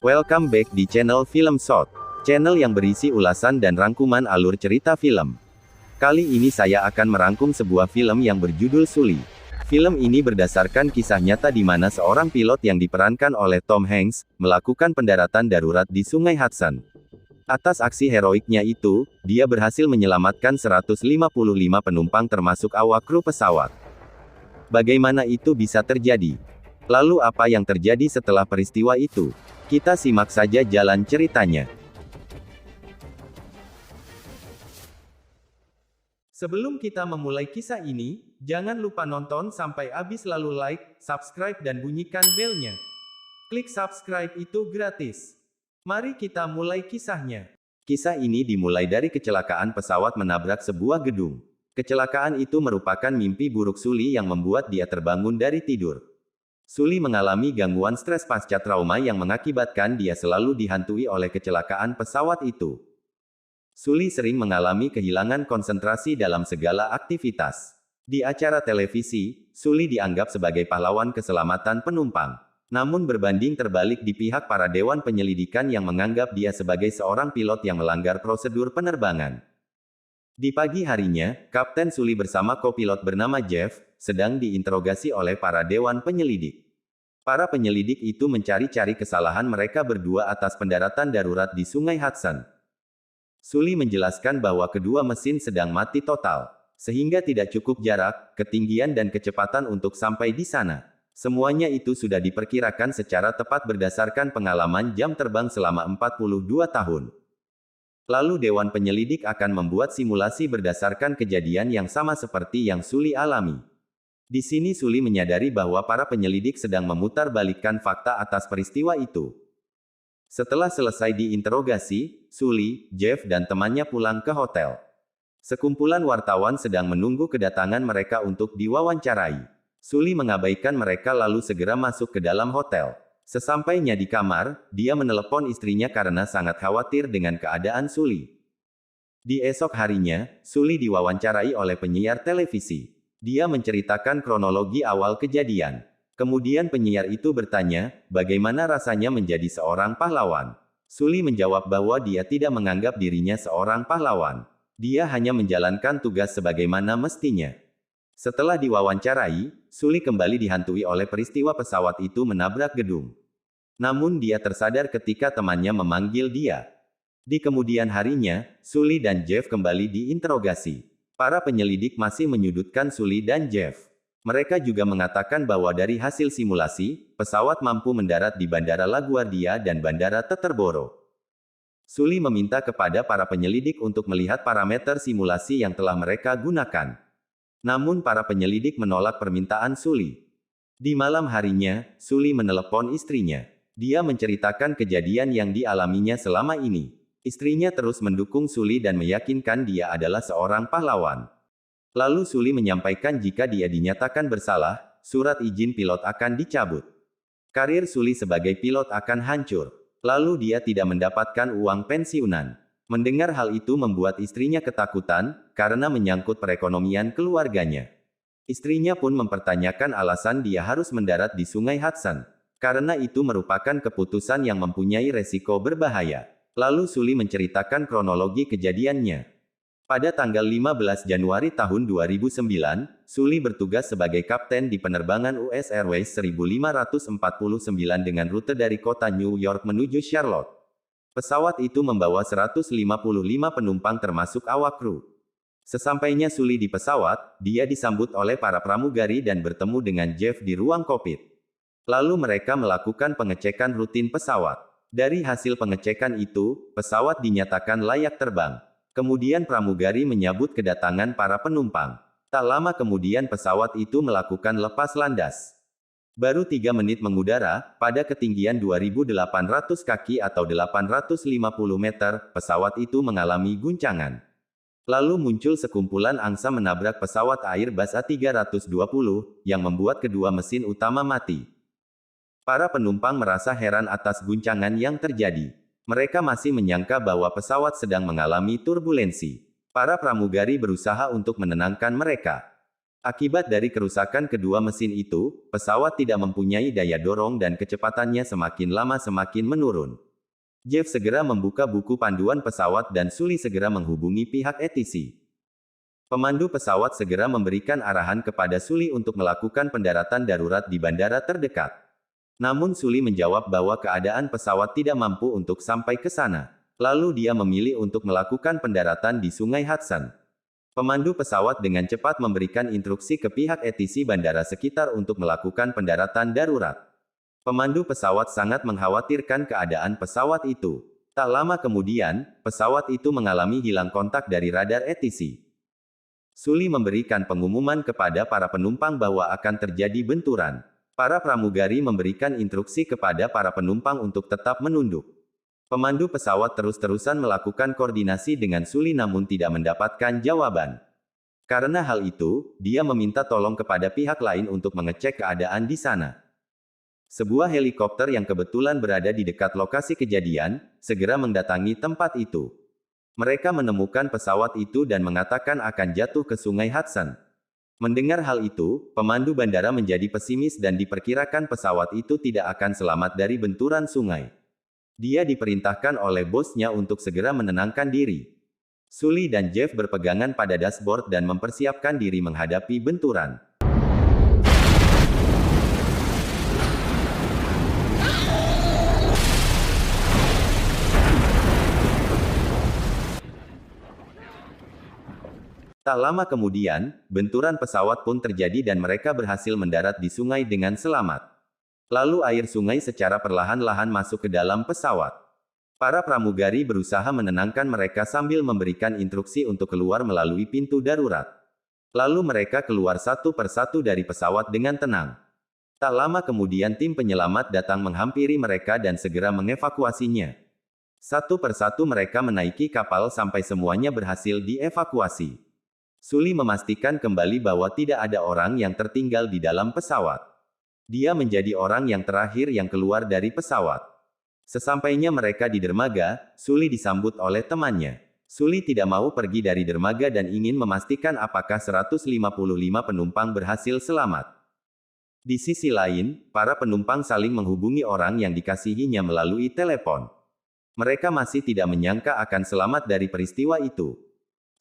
Welcome back di channel Film Shot, channel yang berisi ulasan dan rangkuman alur cerita film. Kali ini saya akan merangkum sebuah film yang berjudul Sully. Film ini berdasarkan kisah nyata di mana seorang pilot yang diperankan oleh Tom Hanks, melakukan pendaratan darurat di Sungai Hudson. Atas aksi heroiknya itu, dia berhasil menyelamatkan 155 penumpang termasuk awak kru pesawat. Bagaimana itu bisa terjadi? Lalu apa yang terjadi setelah peristiwa itu? Kita simak saja jalan ceritanya. Sebelum kita memulai kisah ini, jangan lupa nonton sampai habis lalu like, subscribe dan bunyikan belnya. Klik subscribe itu gratis. Mari kita mulai kisahnya. Kisah ini dimulai dari kecelakaan pesawat menabrak sebuah gedung. Kecelakaan itu merupakan mimpi buruk Sully yang membuat dia terbangun dari tidur. Sully mengalami gangguan stres pasca trauma yang mengakibatkan dia selalu dihantui oleh kecelakaan pesawat itu. Sully sering mengalami kehilangan konsentrasi dalam segala aktivitas. Di acara televisi, Sully dianggap sebagai pahlawan keselamatan penumpang. Namun berbanding terbalik di pihak para dewan penyelidikan yang menganggap dia sebagai seorang pilot yang melanggar prosedur penerbangan. Di pagi harinya, Kapten Sully bersama kopilot bernama Jeff, sedang diinterogasi oleh para dewan penyelidik. Para penyelidik itu mencari-cari kesalahan mereka berdua atas pendaratan darurat di Sungai Hudson. Sully menjelaskan bahwa kedua mesin sedang mati total, sehingga tidak cukup jarak, ketinggian dan kecepatan untuk sampai di sana. Semuanya itu sudah diperkirakan secara tepat berdasarkan pengalaman jam terbang selama 42 tahun. Lalu dewan penyelidik akan membuat simulasi berdasarkan kejadian yang sama seperti yang Sully alami. Di sini Sully menyadari bahwa para penyelidik sedang memutarbalikkan fakta atas peristiwa itu. Setelah selesai diinterogasi, Sully, Jeff dan temannya pulang ke hotel. Sekumpulan wartawan sedang menunggu kedatangan mereka untuk diwawancarai. Sully mengabaikan mereka lalu segera masuk ke dalam hotel. Sesampainya di kamar, dia menelepon istrinya karena sangat khawatir dengan keadaan Sully. Di esok harinya, Sully diwawancarai oleh penyiar televisi. Dia menceritakan kronologi awal kejadian. Kemudian penyiar itu bertanya, bagaimana rasanya menjadi seorang pahlawan? Sully menjawab bahwa dia tidak menganggap dirinya seorang pahlawan. Dia hanya menjalankan tugas sebagaimana mestinya. Setelah diwawancarai, Sully kembali dihantui oleh peristiwa pesawat itu menabrak gedung. Namun dia tersadar ketika temannya memanggil dia. Di kemudian harinya, Sully dan Jeff kembali diinterogasi. Para penyelidik masih menyudutkan Sully dan Jeff. Mereka juga mengatakan bahwa dari hasil simulasi, pesawat mampu mendarat di Bandara LaGuardia dan Bandara Teterboro. Sully meminta kepada para penyelidik untuk melihat parameter simulasi yang telah mereka gunakan. Namun para penyelidik menolak permintaan Sully. Di malam harinya, Sully menelepon istrinya. Dia menceritakan kejadian yang dialaminya selama ini. Istrinya terus mendukung Sully dan meyakinkan dia adalah seorang pahlawan. Lalu Sully menyampaikan jika dia dinyatakan bersalah, surat izin pilot akan dicabut. Karir Sully sebagai pilot akan hancur. Lalu dia tidak mendapatkan uang pensiunan. Mendengar hal itu membuat istrinya ketakutan, karena menyangkut perekonomian keluarganya. Istrinya pun mempertanyakan alasan dia harus mendarat di Sungai Hudson. Karena itu merupakan keputusan yang mempunyai resiko berbahaya. Lalu Sully menceritakan kronologi kejadiannya. Pada tanggal 15 Januari tahun 2009, Sully bertugas sebagai kapten di penerbangan US Airways 1549 dengan rute dari kota New York menuju Charlotte. Pesawat itu membawa 155 penumpang termasuk awak kru. Sesampainya Sully di pesawat, dia disambut oleh para pramugari dan bertemu dengan Jeff di ruang kokpit. Lalu mereka melakukan pengecekan rutin pesawat. Dari hasil pengecekan itu, pesawat dinyatakan layak terbang. Kemudian pramugari menyambut kedatangan para penumpang. Tak lama kemudian pesawat itu melakukan lepas landas. Baru 3 menit mengudara, pada ketinggian 2.800 kaki atau 850 meter, pesawat itu mengalami guncangan. Lalu muncul sekumpulan angsa menabrak pesawat Airbus A320, yang membuat kedua mesin utama mati. Para penumpang merasa heran atas guncangan yang terjadi. Mereka masih menyangka bahwa pesawat sedang mengalami turbulensi. Para pramugari berusaha untuk menenangkan mereka. Akibat dari kerusakan kedua mesin itu, pesawat tidak mempunyai daya dorong dan kecepatannya semakin lama semakin menurun. Jeff segera membuka buku panduan pesawat dan Sully segera menghubungi pihak ATC. Pemandu pesawat segera memberikan arahan kepada Sully untuk melakukan pendaratan darurat di bandara terdekat. Namun Sully menjawab bahwa keadaan pesawat tidak mampu untuk sampai ke sana. Lalu dia memilih untuk melakukan pendaratan di Sungai Hudson. Pemandu pesawat dengan cepat memberikan instruksi ke pihak ATC bandara sekitar untuk melakukan pendaratan darurat. Pemandu pesawat sangat mengkhawatirkan keadaan pesawat itu. Tak lama kemudian, pesawat itu mengalami hilang kontak dari radar ATC. Sully memberikan pengumuman kepada para penumpang bahwa akan terjadi benturan. Para pramugari memberikan instruksi kepada para penumpang untuk tetap menunduk. Pemandu pesawat terus-terusan melakukan koordinasi dengan Sully namun tidak mendapatkan jawaban. Karena hal itu, dia meminta tolong kepada pihak lain untuk mengecek keadaan di sana. Sebuah helikopter yang kebetulan berada di dekat lokasi kejadian, segera mendatangi tempat itu. Mereka menemukan pesawat itu dan mengatakan akan jatuh ke Sungai Hudson. Mendengar hal itu, pemandu bandara menjadi pesimis dan diperkirakan pesawat itu tidak akan selamat dari benturan sungai. Dia diperintahkan oleh bosnya untuk segera menenangkan diri. Sully dan Jeff berpegangan pada dashboard dan mempersiapkan diri menghadapi benturan. Tak lama kemudian, benturan pesawat pun terjadi dan mereka berhasil mendarat di sungai dengan selamat. Lalu air sungai secara perlahan-lahan masuk ke dalam pesawat. Para pramugari berusaha menenangkan mereka sambil memberikan instruksi untuk keluar melalui pintu darurat. Lalu mereka keluar satu persatu dari pesawat dengan tenang. Tak lama kemudian tim penyelamat datang menghampiri mereka dan segera mengevakuasinya. Satu persatu mereka menaiki kapal sampai semuanya berhasil dievakuasi. Sully memastikan kembali bahwa tidak ada orang yang tertinggal di dalam pesawat. Dia menjadi orang yang terakhir yang keluar dari pesawat. Sesampainya mereka di dermaga, Sully disambut oleh temannya. Sully tidak mau pergi dari dermaga dan ingin memastikan apakah 155 penumpang berhasil selamat. Di sisi lain, para penumpang saling menghubungi orang yang dikasihinya melalui telepon. Mereka masih tidak menyangka akan selamat dari peristiwa itu.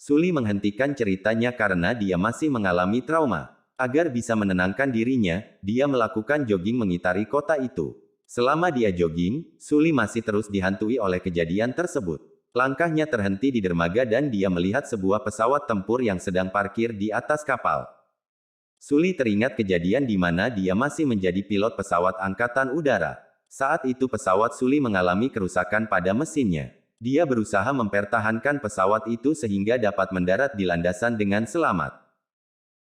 Sully menghentikan ceritanya karena dia masih mengalami trauma. Agar bisa menenangkan dirinya, dia melakukan jogging mengitari kota itu. Selama dia jogging, Sully masih terus dihantui oleh kejadian tersebut. Langkahnya terhenti di dermaga dan dia melihat sebuah pesawat tempur yang sedang parkir di atas kapal. Sully teringat kejadian di mana dia masih menjadi pilot pesawat angkatan udara. Saat itu pesawat Sully mengalami kerusakan pada mesinnya. Dia berusaha mempertahankan pesawat itu sehingga dapat mendarat di landasan dengan selamat.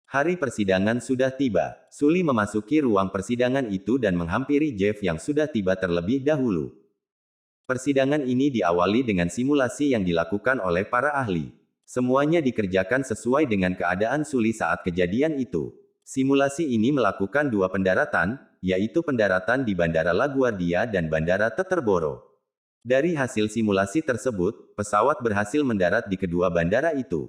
Hari persidangan sudah tiba. Sully memasuki ruang persidangan itu dan menghampiri Jeff yang sudah tiba terlebih dahulu. Persidangan ini diawali dengan simulasi yang dilakukan oleh para ahli. Semuanya dikerjakan sesuai dengan keadaan Sully saat kejadian itu. Simulasi ini melakukan dua pendaratan, yaitu pendaratan di Bandara LaGuardia dan Bandara Teterboro. Dari hasil simulasi tersebut, pesawat berhasil mendarat di kedua bandara itu.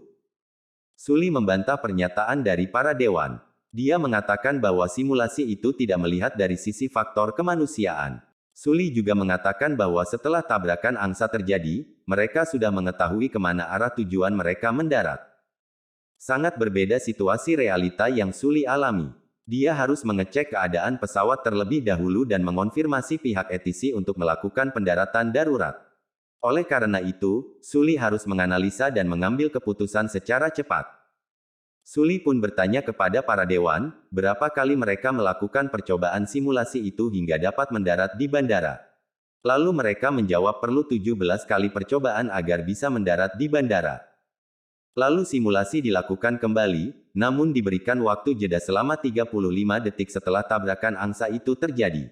Sully membantah pernyataan dari para dewan. Dia mengatakan bahwa simulasi itu tidak melihat dari sisi faktor kemanusiaan. Sully juga mengatakan bahwa setelah tabrakan angsa terjadi, mereka sudah mengetahui kemana arah tujuan mereka mendarat. Sangat berbeda situasi realita yang Sully alami. Dia harus mengecek keadaan pesawat terlebih dahulu dan mengonfirmasi pihak ATC untuk melakukan pendaratan darurat. Oleh karena itu, Sully harus menganalisa dan mengambil keputusan secara cepat. Sully pun bertanya kepada para dewan, berapa kali mereka melakukan percobaan simulasi itu hingga dapat mendarat di bandara. Lalu mereka menjawab perlu 17 kali percobaan agar bisa mendarat di bandara. Lalu simulasi dilakukan kembali, namun diberikan waktu jeda selama 35 detik setelah tabrakan angsa itu terjadi.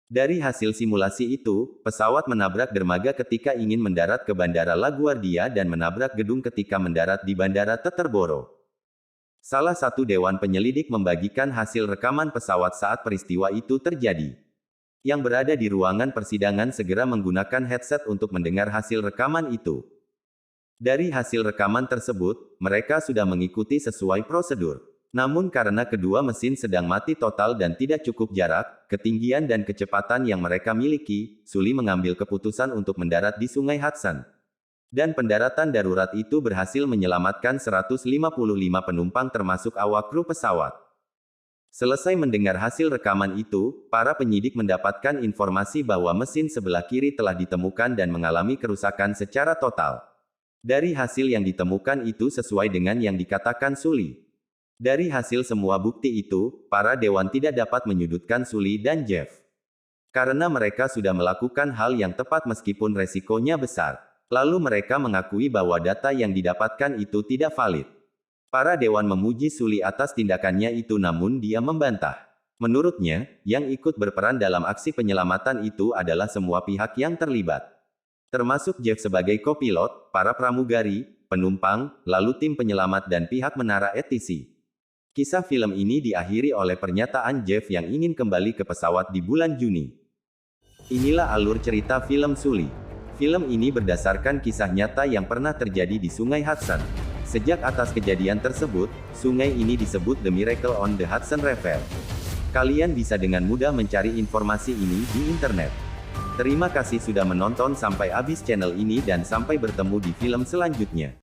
Dari hasil simulasi itu, pesawat menabrak dermaga ketika ingin mendarat ke Bandara LaGuardia dan menabrak gedung ketika mendarat di Bandara Teterboro. Salah satu dewan penyelidik membagikan hasil rekaman pesawat saat peristiwa itu terjadi. Yang berada di ruangan persidangan segera menggunakan headset untuk mendengar hasil rekaman itu. Dari hasil rekaman tersebut, mereka sudah mengikuti sesuai prosedur. Namun karena kedua mesin sedang mati total dan tidak cukup jarak, ketinggian dan kecepatan yang mereka miliki, Sully mengambil keputusan untuk mendarat di Sungai Hudson. Dan pendaratan darurat itu berhasil menyelamatkan 155 penumpang termasuk awak kru pesawat. Selesai mendengar hasil rekaman itu, para penyidik mendapatkan informasi bahwa mesin sebelah kiri telah ditemukan dan mengalami kerusakan secara total. Dari hasil yang ditemukan itu sesuai dengan yang dikatakan Sully. Dari hasil semua bukti itu, para dewan tidak dapat menyudutkan Sully dan Jeff. Karena mereka sudah melakukan hal yang tepat meskipun resikonya besar. Lalu mereka mengakui bahwa data yang didapatkan itu tidak valid. Para dewan memuji Sully atas tindakannya itu namun dia membantah. Menurutnya, yang ikut berperan dalam aksi penyelamatan itu adalah semua pihak yang terlibat. Termasuk Jeff sebagai kopilot, para pramugari, penumpang, lalu tim penyelamat dan pihak menara ETC. Kisah film ini diakhiri oleh pernyataan Jeff yang ingin kembali ke pesawat di bulan Juni. Inilah alur cerita film Sully. Film ini berdasarkan kisah nyata yang pernah terjadi di Sungai Hudson. Sejak atas kejadian tersebut, sungai ini disebut The Miracle on the Hudson River. Kalian bisa dengan mudah mencari informasi ini di internet. Terima kasih sudah menonton sampai habis channel ini dan sampai bertemu di film selanjutnya.